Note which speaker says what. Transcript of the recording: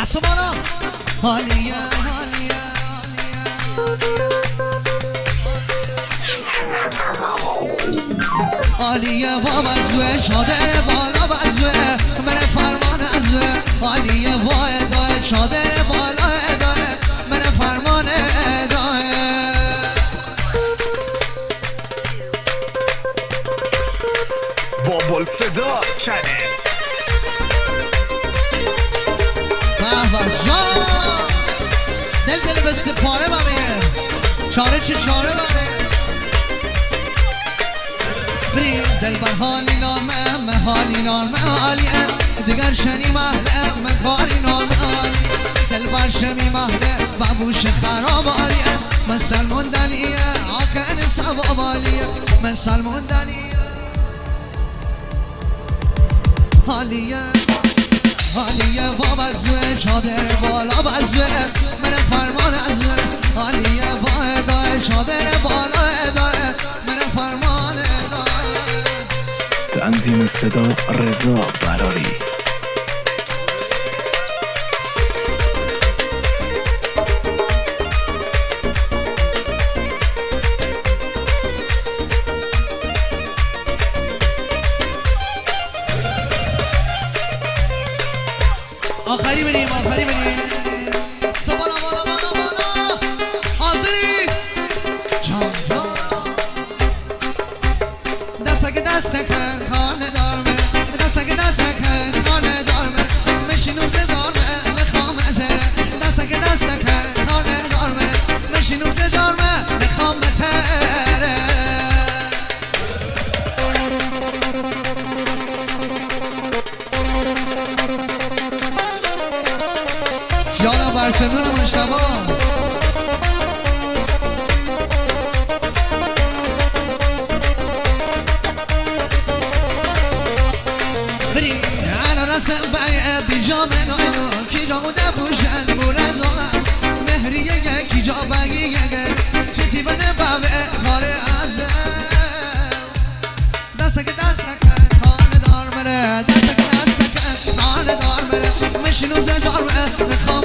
Speaker 1: دست بالا حالیه حالیه حالیه با بزوه شادر بالا بزوه من فرمان ازوه حالیه با ادای شادر بالا ادای من فرمان ادای
Speaker 2: بابل صدا چنل
Speaker 1: جان دل به سپاره ممیه چاره چه چاره ممیه بریم دل بر حالی نامه من حالی نامه حالیه دیگر شنی محله من کاری نامه حالی دل بر شمی محله بابوش خراب حالیه من سلمون دنیه آکن سباب حالیه من سلمون دنیه حالیه حالیه با بزوه چادر بالا بزوه من فرمان ازوه حالیه با ادای چادر بالا ادای من فرمان ادای
Speaker 2: تنظیم صدا رضا براری
Speaker 1: آخری بریم آخری بریم سبالا بالا بالا بالا حاضری جان جان دستک دستک خانه دارمه دستک دستک خانه دارمه مشینم زدارمه میخوام ازره دستک دستک خانه دارمه مشینم زدارمه میخوام تره جانا برسنون مشتبا بریم انا رسم بایه بیجام نایلو کی جامو دبوشن برزانم مهریه کی جا بگیه چیتی بده بابه کار ازم دستک دستک خانه دار مره دستک دستک خانه دار مره مشینم زدار مره نخوام